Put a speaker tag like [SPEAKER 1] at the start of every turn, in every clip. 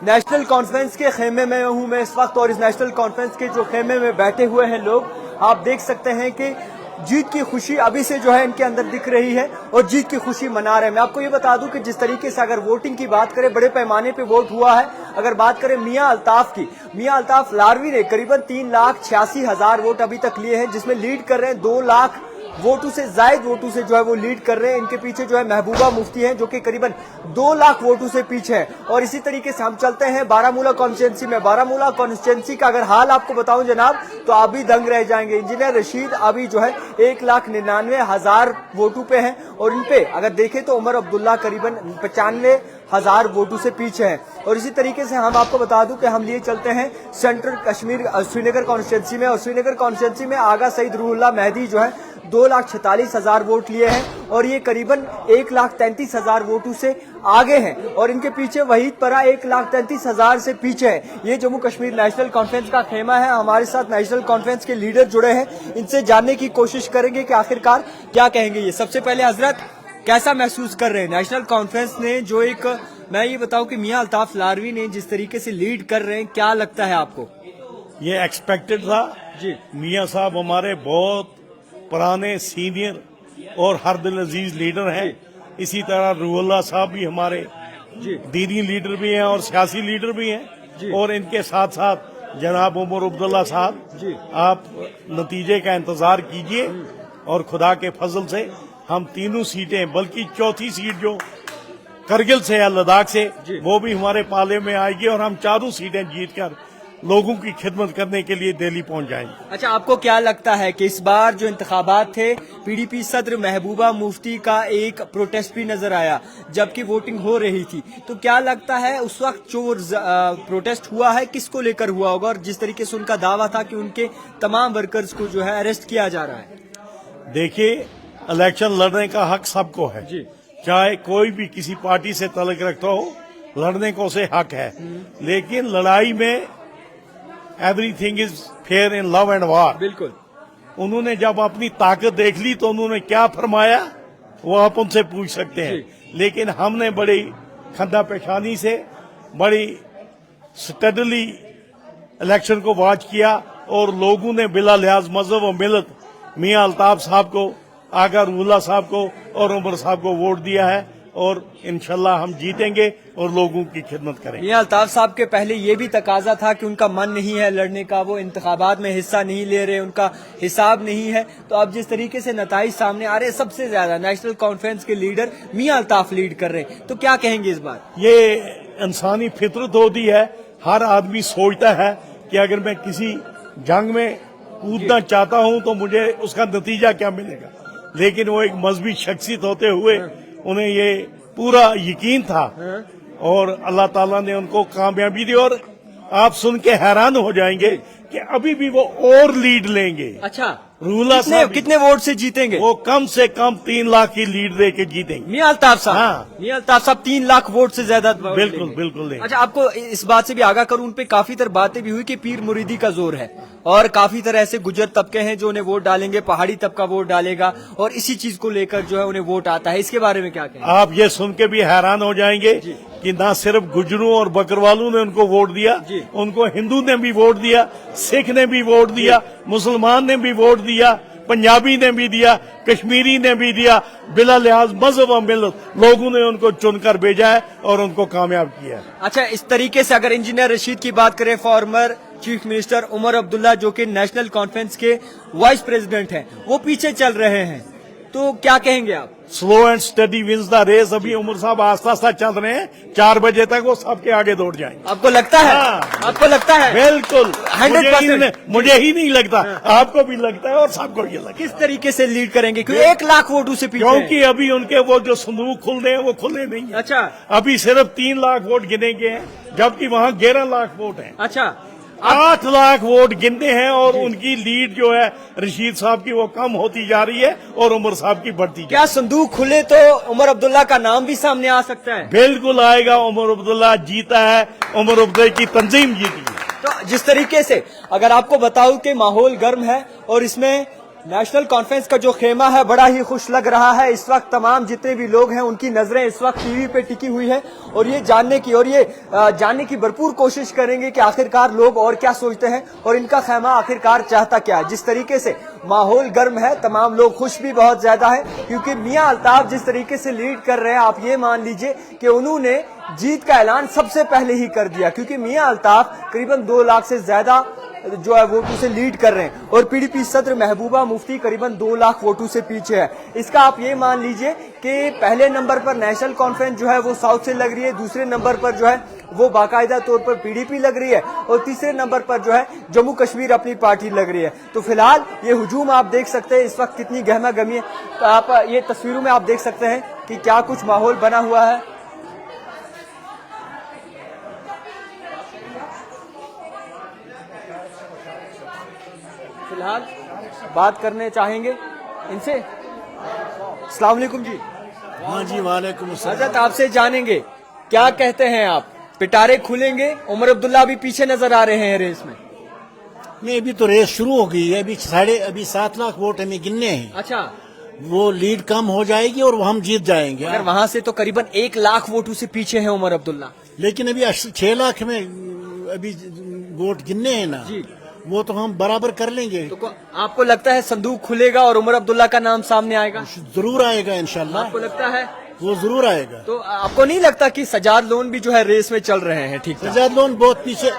[SPEAKER 1] National conference के खेमे में हूं मैं इस वक्त, और इस नेशनल कॉन्फ्रेंस के जो खेमे में बैठे हुए हैं लोग, आप देख सकते हैं कि जीत की खुशी अभी से जो है इनके अंदर दिख रही है और जीत की खुशी मना रहे हैं। मैं आपको ये बता दूं कि जिस तरीके से अगर वोटिंग की बात करें, बड़े पैमाने पे वोट हुआ है। अगर बात करें मियां अल्ताफ की, मियां अल्ताफ लारवी ने करीबन 3,86,000 वोट अभी तक लिए हैं, जिसमें लीड कर रहे हैं 2 लाख वोटों से जायद वोटों से जो है वो लीड कर रहे हैं। इनके पीछे जो है महबूबा मुफ्ती हैं, जो कि करीबन 2 लाख वोटों से पीछे है। और इसी तरीके से हम चलते हैं बारामूला कॉन्स्टिट्यूंसी में। बारामूला कॉन्स्टिट्यूंसी का अगर हाल आपको बताऊं जनाब, तो आप भी दंग रह जाएंगे। इंजीनियर रशीद अभी जो है 1,99,000 वोटों पे हैं, और इन पे अगर देखें तो उमर अब्दुल्ला करीबन 95,000 वोटों से पीछे हैं। और इसी तरीके से हम आपको बता दूं कि हम लिए चलते हैं सेंट्रल कश्मीर श्रीनगर कॉन्स्टिट्यूंसी में, और श्रीनगर कॉन्स्टिट्यूंसी में आगा सईद रूहुल्लाह मेहदी जो है 2,46,000 वोट लिए हैं, और ये करीबन 1,33,000 वोटों से आगे हैं। और इनके पीछे वहीद परा 1,33,000 से पीछे है। ये जम्मू कश्मीर नेशनल कॉन्फ्रेंस का खेमा है। हमारे साथ नेशनल कॉन्फ्रेंस के लीडर जुड़े हैं, इनसे जानने की कोशिश करेंगे कि आखिरकार क्या कहेंगे ये। सबसे पहले हजरत, कैसा महसूस कर रहे हैं नेशनल कॉन्फ्रेंस ने जो एक, मैं ये बताऊं कि मियां अल्ताफ लारवी ने जिस तरीके से लीड कर रहे हैं, क्या लगता है आपको?
[SPEAKER 2] ये एक्सपेक्टेड था
[SPEAKER 1] जी।
[SPEAKER 2] मियां साहब हमारे बहुत पुराने सीनियर और हर दिल अजीज लीडर हैं। इसी तरह रूहुल्लाह साहब भी हमारे दीनी लीडर भी हैं और सियासी लीडर भी हैं, और इनके साथ साथ जनाब उमर अब्दुल्ला साहब। आप नतीजे का इंतजार कीजिए, और खुदा के फजल से हम तीनों सीटें, बल्कि चौथी सीट जो करगिल से या लद्दाख से, वो भी हमारे पाले में आएगी, और हम चारों सीटें जीतकर लोगों की खिदमत करने के लिए दिल्ली पहुंच जाएंगे।
[SPEAKER 1] अच्छा, आपको क्या लगता है कि इस बार जो इंतखाबात थे, पीडीपी सदर महबूबा मुफ्ती का एक प्रोटेस्ट भी नजर आया जबकि वोटिंग हो रही थी, तो क्या लगता है उस वक्त जो प्रोटेस्ट हुआ है किसको लेकर हुआ होगा? और जिस तरीके से उनका दावा था कि उनके तमाम वर्कर्स को जो है अरेस्ट किया जा रहा है।
[SPEAKER 2] देखिए, इलेक्शन लड़ने का हक सबको है, चाहे कोई भी किसी पार्टी से तल्लुक रखता हो, लड़ने को उसे हक है। लेकिन लड़ाई में everything is fair in love and वार।
[SPEAKER 1] बिल्कुल।
[SPEAKER 2] उन्होंने जब अपनी ताकत देख ली तो उन्होंने क्या फरमाया वो आप उनसे पूछ सकते हैं। लेकिन हमने बड़ी खंदा पेशानी से, बड़ी स्टडली इलेक्शन को वॉच किया, और लोगों ने बिला लिहाज मजहब और मिलत मियां अल्ताफ साहब को, आगा रूहुल्लाह साहब को और उमर साहब को वोट दिया है, और इंशाल्लाह हम जीतेंगे और लोगों की खिदमत करेंगे।
[SPEAKER 1] मियां अल्ताफ साहब के पहले ये भी तकाजा था कि उनका मन नहीं है लड़ने का, वो इंतखाबात में हिस्सा नहीं ले रहे, उनका हिसाब नहीं है। तो अब जिस तरीके से नताइज सामने आ रहे हैं, सबसे ज्यादा नेशनल कॉन्फ्रेंस के लीडर मियां अल्ताफ लीड कर रहे हैं, तो क्या कहेंगे इस बार?
[SPEAKER 2] ये इंसानी फितरत होती है, हर आदमी सोचता है कि अगर मैं किसी जंग में कूदना चाहता हूं तो मुझे उसका नतीजा क्या मिलेगा। लेकिन वो एक मजहबी शख्सियत होते हुए उन्हें ये पूरा यकीन था, और अल्लाह ताला ने उनको कामयाबी दी। और आप सुन के हैरान हो जाएंगे कि अभी भी वो और लीड लेंगे।
[SPEAKER 1] अच्छा,
[SPEAKER 2] रूहुल्लाह साहब
[SPEAKER 1] कितने वोट से जीतेंगे?
[SPEAKER 2] वो कम से कम 3 लाख की लीड दे के जीतेंगे।
[SPEAKER 1] मियां अल्ताफ साहब?
[SPEAKER 2] हाँ।
[SPEAKER 1] मियां अल्ताफ साहब 3 लाख वोट से ज्यादा?
[SPEAKER 2] बिल्कुल बिल्कुल नहीं।
[SPEAKER 1] अच्छा, आपको इस बात से भी आगाह करूं, उन पे काफी तरह बातें भी हुई कि पीर मुरीदी का जोर है, और काफी तरह ऐसे गुज्जर तबके हैं जो उन्हें वोट डालेंगे, पहाड़ी तबका वोट डालेगा, और इसी चीज को लेकर जो है उन्हें वोट आता है। इसके बारे में क्या कहें?
[SPEAKER 2] आप ये सुन के भी हैरान हो जाएंगे कि ना सिर्फ गुजरों और बकरवालों ने उनको वोट दिया, उनको हिंदू ने भी वोट दिया, सिख ने भी वोट दिया, मुसलमान ने भी वोट दिया, पंजाबी ने भी दिया, कश्मीरी ने भी दिया। बिला लिहाज मजहब और मिलत लोगों ने उनको चुनकर भेजा है और उनको कामयाब किया है।
[SPEAKER 1] अच्छा, इस तरीके से अगर इंजीनियर रशीद की बात करें, former chief minister Omar Abdullah जो कि नेशनल कॉन्फ्रेंस के वाइस प्रेसिडेंट हैं, वो पीछे चल रहे हैं, तो क्या कहेंगे आप?
[SPEAKER 2] Slow and steady wins the race. अभी उमर साहब आस्ता आस्ता चल रहे हैं, 4 बजे तक वो सबके आगे दौड़ जाएंगे।
[SPEAKER 1] आपको लगता है?
[SPEAKER 2] हाँ।
[SPEAKER 1] आपको लगता है?
[SPEAKER 2] बिल्कुल।
[SPEAKER 1] 100%।
[SPEAKER 2] मुझे ही नहीं लगता, आपको भी लगता है और सबको ये लगता है।
[SPEAKER 1] किस तरीके से लीड करेंगे? क्योंकि 1 लाख वोटों से पीछे हैं।
[SPEAKER 2] क्योंकि अभी उनके वो जो संदूक खुलने हैं वो खुले नहीं है।
[SPEAKER 1] अच्छा।
[SPEAKER 2] अभी सिर्फ 3 लाख वोट गिने गए हैं, जबकि वहाँ 11 लाख वोट हैं।
[SPEAKER 1] अच्छा,
[SPEAKER 2] 8 लाख वोट गिनते हैं, और उनकी लीड जो है रशीद साहब की वो कम होती जा रही है और उमर साहब की बढ़ती।
[SPEAKER 1] क्या संदूक खुले तो उमर अब्दुल्ला का नाम भी सामने आ सकता है?
[SPEAKER 2] बिल्कुल आएगा। उमर अब्दुल्ला जीता है, उमर अब्दुल्ला की तंजीम जीती है।
[SPEAKER 1] तो जिस तरीके से अगर आपको बताऊं कि माहौल गर्म है, और इसमें नेशनल कॉन्फ्रेंस का जो खेमा है बड़ा ही खुश लग रहा है। इस वक्त तमाम जितने भी लोग हैं उनकी नजरें इस वक्त टीवी पे टिकी हुई है और ये जानने की भरपूर कोशिश करेंगे कि आखिरकार लोग और क्या सोचते हैं और इनका खेमा आखिरकार चाहता क्या है। जिस तरीके से माहौल गर्म है, तमाम लोग खुश भी बहुत ज्यादा है क्योंकि मियां अल्ताफ जिस तरीके से लीड कर रहे हैं, आप ये मान लीजिए कि उन्होंने जीत का ऐलान सबसे पहले ही कर दिया क्योंकि मियां अल्ताफ करीबन 2 लाख से ज्यादा जो है वोटों से लीड कर रहे हैं और पीडीपी सदर महबूबा मुफ्ती करीबन 2 लाख वोटों से पीछे है। इसका आप ये मान लीजिए कि पहले नंबर पर नेशनल कॉन्फ्रेंस जो है वो साउथ से लग रही है, दूसरे नंबर पर जो है वो बाकायदा तौर पर पीडीपी लग रही है और तीसरे नंबर पर जो है जम्मू कश्मीर अपनी पार्टी लग रही है। तो फिलहाल ये हुजूम आप देख सकते हैं इस वक्त कितनी गहमा गहमी है। तो आप ये तस्वीरों में आप देख सकते हैं कि क्या कुछ माहौल बना हुआ है। फिलहाल बात करने चाहेंगे इनसे। अस्सलाम वालेकुम जी।
[SPEAKER 3] हाँ जी, वालेकुम अस्सलाम।
[SPEAKER 1] हजरत आपसे जानेंगे क्या कहते हैं आप, पिटारे खुलेंगे? उमर अब्दुल्ला अभी पीछे नजर आ रहे हैं रेस में।
[SPEAKER 3] नहीं, अभी तो रेस शुरू हो गई है। अभी 7 लाख वोट हमें गिनने हैं।
[SPEAKER 1] अच्छा,
[SPEAKER 3] वो लीड कम हो जाएगी और हम जीत जाएंगे।
[SPEAKER 1] अगर वहां से तो करीबन 1 लाख वोटों से पीछे है उमर अब्दुल्ला।
[SPEAKER 3] लेकिन अभी 6 लाख में अभी वोट गिनने हैं ना
[SPEAKER 1] जी,
[SPEAKER 3] वो तो हम बराबर कर लेंगे।
[SPEAKER 1] तो आपको लगता है संदूक खुलेगा और उमर अब्दुल्ला का नाम सामने आएगा?
[SPEAKER 3] जरूर आएगा इंशाल्लाह।
[SPEAKER 1] आपको लगता है?
[SPEAKER 3] वो जरूर आएगा।
[SPEAKER 1] तो आपको नहीं लगता कि सजाद लोन भी जो है रेस में चल रहे हैं? ठीक ठाक।
[SPEAKER 3] सजाद लोन बहुत पीछे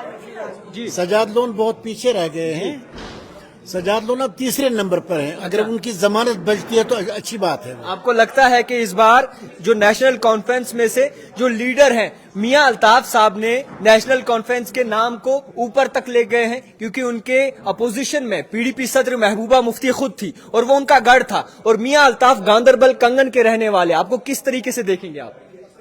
[SPEAKER 1] जी,
[SPEAKER 3] सजाद लोन बहुत पीछे रह गए हैं। सजाद लोन अब तीसरे नंबर पर हैं। अगर उनकी जमानत बचती है तो अच्छी बात है।
[SPEAKER 1] आपको लगता है कि इस बार जो नेशनल कॉन्फ्रेंस में से जो लीडर हैं मियां अल्ताफ साहब ने नेशनल कॉन्फ्रेंस के नाम को ऊपर तक ले गए हैं क्योंकि उनके अपोजिशन में पीडीपी सदर महबूबा मुफ्ती खुद थी और वो उनका गढ़ था और मियां अल्ताफ गांदरबल कंगन के रहने वाले। आपको किस तरीके से देखेंगे आप?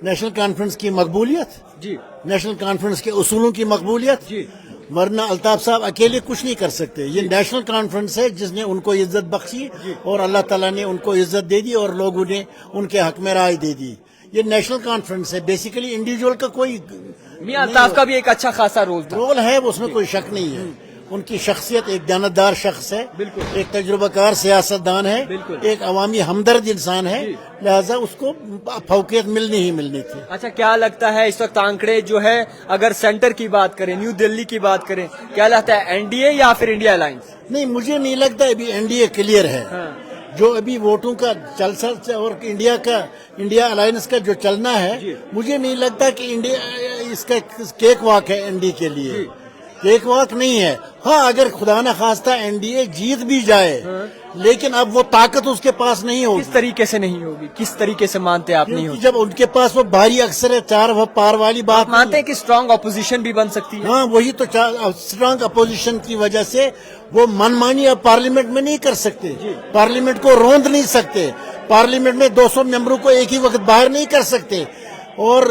[SPEAKER 3] नेशनल कॉन्फ्रेंस की मकबूलियत,
[SPEAKER 1] जी,
[SPEAKER 3] नेशनल कॉन्फ्रेंस के उसूलों की मकबूलियत,
[SPEAKER 1] जी,
[SPEAKER 3] वरना अल्ताफ साहब अकेले कुछ नहीं कर सकते। ये नेशनल कॉन्फ्रेंस है जिसने उनको इज्जत बख्शी और अल्लाह ताला ने उनको इज्जत दे दी और लोगों ने उनके हक में राय दे दी। ये नेशनल कॉन्फ्रेंस है, बेसिकली इंडिविजुअल का कोई
[SPEAKER 1] मियां अल्ताफ का भी एक अच्छा खासा रोल
[SPEAKER 3] है, उसमें कोई शक नहीं है। उनकी शख्सियत एक दानतदार शख्स है,
[SPEAKER 1] बिल्कुल,
[SPEAKER 3] एक तजुर्बाकार सियासतदान है,
[SPEAKER 1] बिल्कुल,
[SPEAKER 3] एक अवामी हमदर्द इंसान है, लिहाजा उसको फौकियत मिलनी ही मिलनी थी।
[SPEAKER 1] अच्छा, क्या लगता है इस वक्त आंकड़े जो है, अगर सेंटर की बात करें, न्यू दिल्ली की बात करें, क्या लगता है एनडीए या फिर इंडिया अलायंस?
[SPEAKER 3] नहीं, मुझे नहीं लगता अभी एनडीए क्लियर है। जो अभी वोटों का चल और इंडिया अलायंस का जो चलना है, मुझे नहीं लगता कि इंडिया इसका केक वॉक है एनडीए के लिए। केक वॉक नहीं है। हाँ, अगर खुदा न खास्ता एनडीए जीत भी जाए, लेकिन अब वो ताकत उसके पास नहीं होगी।
[SPEAKER 1] किस तरीके से नहीं होगी? किस तरीके से मानते हैं आप नहीं होगी?
[SPEAKER 3] जब उनके पास वो भारी अक्सर है, 4 पार वाली बात
[SPEAKER 1] मानते हैं कि स्ट्रांग अपोजिशन भी बन सकती है?
[SPEAKER 3] हाँ, वही तो स्ट्रांग अपोजिशन की वजह से वो मनमानी अब पार्लियामेंट में नहीं कर सकते, पार्लियामेंट को रोंद नहीं सकते, पार्लियामेंट में 200 मेंबरों को एक ही वक्त बाहर नहीं कर सकते और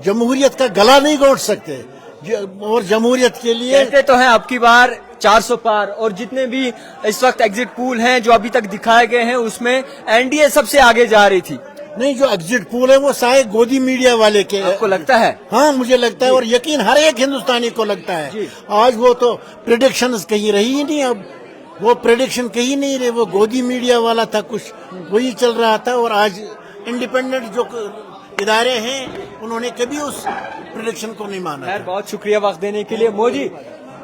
[SPEAKER 3] जमहूरियत का गला नहीं घोंट सकते। और जमहूरियत के लिए
[SPEAKER 1] कहते तो हैं अब की बार 400 पार, और जितने भी इस वक्त एग्जिट पोल हैं जो अभी तक दिखाए गए हैं उसमें एनडीए सबसे आगे जा रही थी।
[SPEAKER 3] नहीं, जो एग्जिट पोल है वो सारे गोदी मीडिया वाले के।
[SPEAKER 1] आपको लगता है?
[SPEAKER 3] हाँ, मुझे लगता है और यकीन हर एक हिंदुस्तानी को लगता है। आज वो तो प्रेडिक्शंस कहीं रही ही नहीं, अब वो प्रेडिक्शन कहीं नहीं रहे, वो गोदी मीडिया वाला था, कुछ वही चल रहा था। और आज इंडिपेंडेंट जो इदारे हैं उन्होंने कभी उस प्रेडिक्शन को नहीं माना।
[SPEAKER 1] खैर, बहुत शुक्रिया वक्त देने के लिए। मोदी,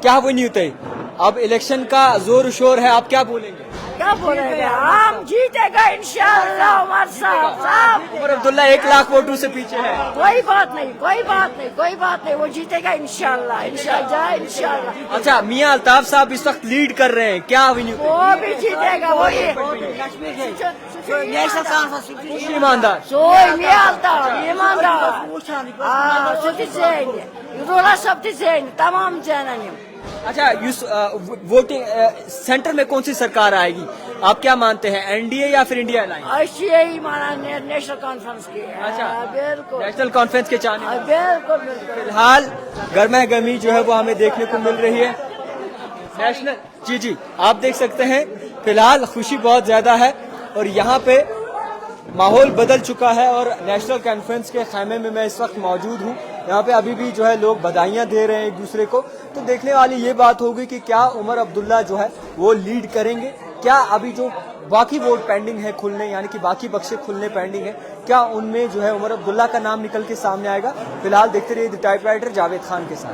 [SPEAKER 1] क्या वो नहीं होते, अब इलेक्शन का जोर शोर है, आप क्या बोलेंगे?
[SPEAKER 4] क्या बोलेंगे? हम जीतेगा इंशाअल्लाह उमर साहब।
[SPEAKER 1] उमर अब्दुल्ला 1 लाख वोटों से पीछे है।
[SPEAKER 4] कोई बात नहीं, कोई बात नहीं, कोई बात नहीं, वो जीतेगा इंशाअल्लाह, इंशाअल्लाह।
[SPEAKER 1] अच्छा, मियां अल्ताफ साहब इस वक्त लीड कर रहे हैं, क्या वो
[SPEAKER 4] भी जीतेगा? वो
[SPEAKER 1] ईमानदार
[SPEAKER 4] मियां अल्ताफ ईमानदार तमाम जैन।
[SPEAKER 1] अच्छा, वोटिंग सेंटर में कौन सी सरकार आएगी, आप क्या मानते हैं, एनडीए या फिर इंडिया अलायंस?
[SPEAKER 4] यही माना नेशनल कॉन्फ्रेंस की।
[SPEAKER 1] अच्छा,
[SPEAKER 4] बिल्कुल
[SPEAKER 1] नेशनल कॉन्फ्रेंस के चाहने।
[SPEAKER 4] बिल्कुल।
[SPEAKER 1] फिलहाल गर्मा गर्मी जो है वो हमें देखने को मिल रही है नेशनल। जी, आप देख सकते हैं फिलहाल खुशी बहुत ज्यादा है और यहाँ पे माहौल बदल चुका है और नेशनल कॉन्फ्रेंस के खैमे में मैं इस वक्त मौजूद हूँ। यहाँ पे अभी भी जो है लोग बधाइयाँ दे रहे हैं एक दूसरे को। तो देखने वाली ये बात होगी कि क्या उमर अब्दुल्ला जो है वो लीड करेंगे, क्या अभी जो बाकी वोट पेंडिंग है खुलने, यानी कि बाकी बक्से खुलने पेंडिंग है, क्या उनमें जो है उमर अब्दुल्ला का नाम निकल के सामने आएगा? फिलहाल देखते रहिए द टाइपराइटर जावेद खान के साथ।